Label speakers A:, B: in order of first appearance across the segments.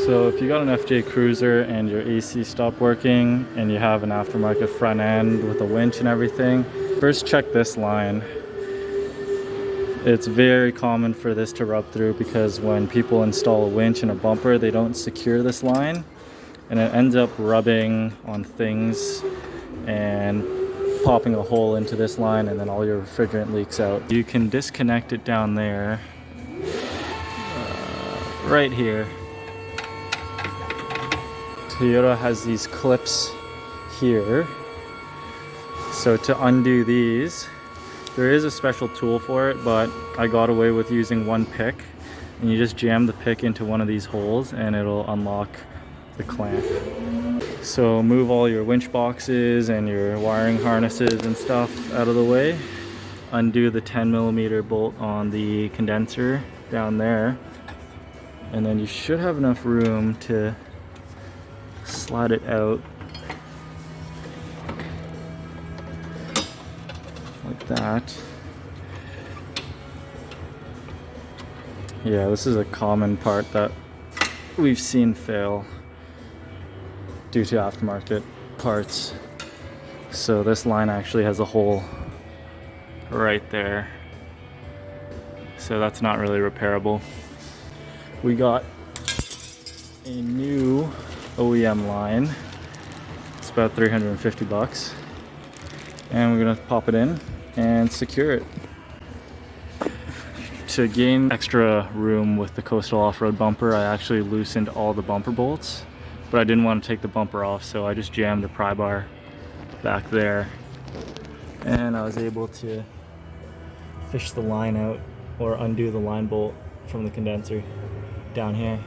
A: So if you got an FJ Cruiser and your AC stopped working and you have an aftermarket front end with a winch and everything, first check this line. It's very common for this to rub through because when people install a winch and a bumper, they don't secure this line and it ends up rubbing on things and popping a hole into this line, and then all your refrigerant leaks out. You can disconnect it down there, right here. Toyota has these clips here. So to undo these, there is a special tool for it, but I got away with using one pick, and you just jam the pick into one of these holes and it'll unlock the clamp. So move all your winch boxes and your wiring harnesses and stuff out of the way. Undo the 10mm bolt on the condenser down there, and then you should have enough room to slide it out like that. Yeah, this is a common part that we've seen fail due to aftermarket parts. So this line actually has a hole right there, so that's not really repairable. We got a new OEM line. It's about 350 bucks, and we're gonna pop it in and secure it. To gain extra room with the Coastal Off-Road bumper, I actually loosened all the bumper bolts, but I didn't want to take the bumper off, so I just jammed the pry bar back there, and I was able to fish the line out or undo the line bolt from the condenser down here.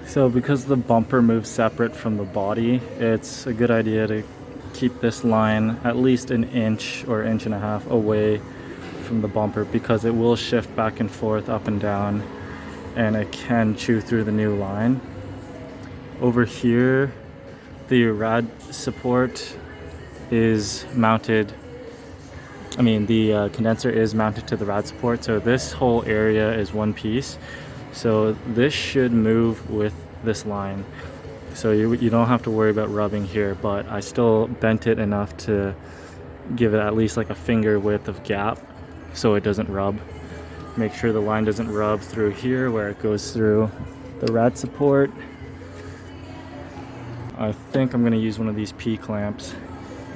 A: So because the bumper moves separate from the body, it's a good idea to keep this line at least an inch or inch and a half away from the bumper, because it will shift back and forth, up and down, and it can chew through the new line. Over here, the rad support is mounted, the condenser is mounted to the rad support, so this whole area is one piece. So this should move with this line, so you don't have to worry about rubbing here, but I still bent it enough to give it at least like a finger width of gap so it doesn't rub. Make sure the line doesn't rub through here where it goes through the rad support. I think I'm going to use one of these P clamps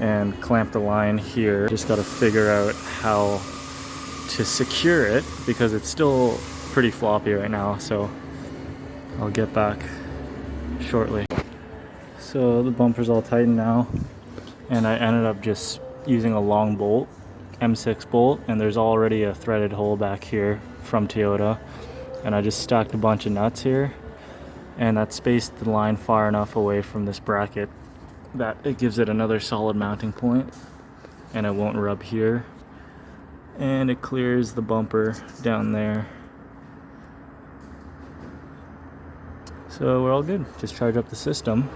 A: and clamp the line here. Just got to figure out how to secure it because it's still pretty floppy right now, so I'll get back shortly. So the bumper's all tightened now, and I ended up just using a long bolt, M6 bolt, and there's already a threaded hole back here from Toyota, and I just stacked a bunch of nuts here, and that spaced the line far enough away from this bracket that it gives it another solid mounting point, and it won't rub here, and it clears the bumper down there. So we're all good. Just charge up the system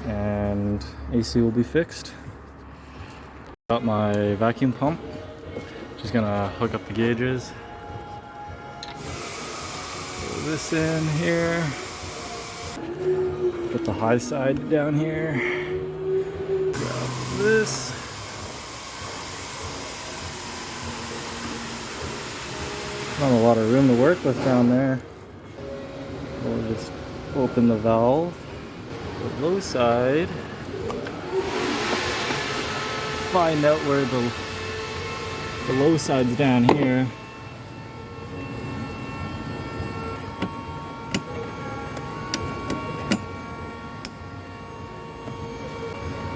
A: and AC will be fixed. Got my vacuum pump. Just gonna hook up the gauges. Throw this in here. Put the high side down here. Grab this. Not a lot of room to work with down there. We'll just open the valve, the low side, find out where the low side's down here.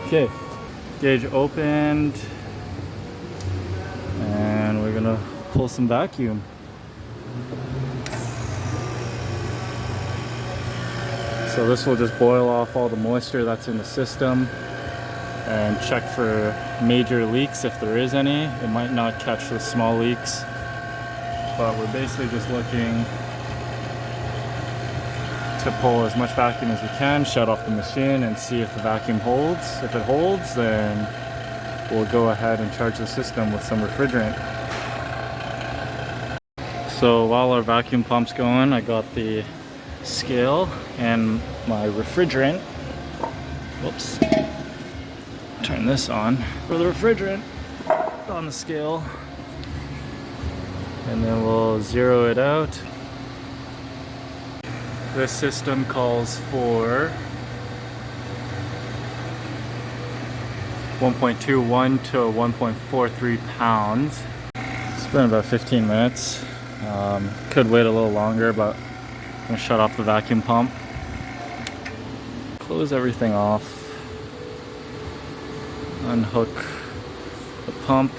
A: Okay, gauge opened, and we're gonna pull some vacuum. So this will just boil off all the moisture that's in the system and check for major leaks if there is any. It might not catch the small leaks, but we're basically just looking to pull as much vacuum as we can, shut off the machine, and see if the vacuum holds. If it holds, then we'll go ahead and charge the system with some refrigerant. So while our vacuum pump's going, I got the scale and my refrigerant. Whoops. Turn this on for the refrigerant on the scale. And then we'll zero it out. This system calls for 1.21 to 1.43 pounds. It's been about 15 minutes. Could wait a little longer, but I'm gonna shut off the vacuum pump. Close everything off. Unhook the pump.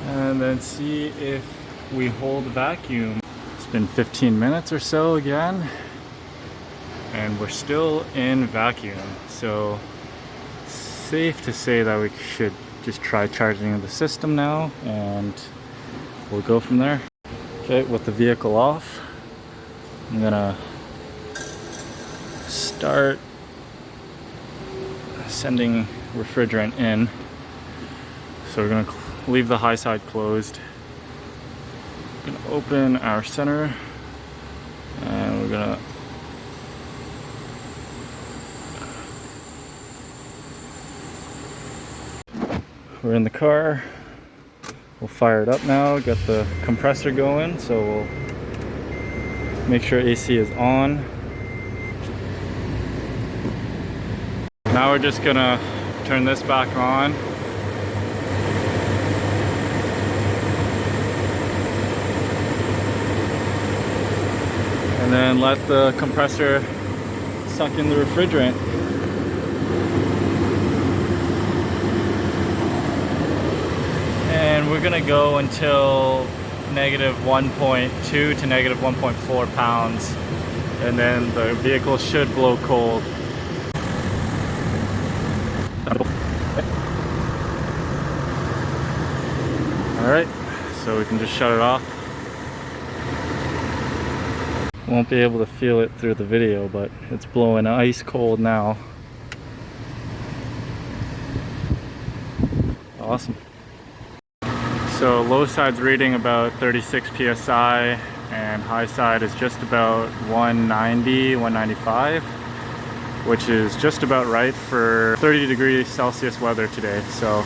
A: And then see if we hold vacuum. It's been 15 minutes or so again, and we're still in vacuum. So safe to say that we should just try charging the system now, and we'll go from there. Okay, with the vehicle off, I'm gonna start sending refrigerant in. So we're gonna leave the high side closed. We're gonna open our center, and we're gonna we're in the car. We'll fire it up now, get the compressor going, so we'll make sure AC is on. Now we're just gonna turn this back on. And then let the compressor suck in the refrigerant. And we're gonna go until -1.2 to -1.4 pounds. And then the vehicle should blow cold. Alright, so we can just shut it off. Won't be able to feel it through the video, but it's blowing ice cold now. Awesome. So low side's reading about 36 psi, and high side is just about 190, 195, which is just about right for 30 degrees Celsius weather today. So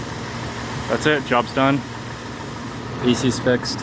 A: that's it, job's done. AC's fixed.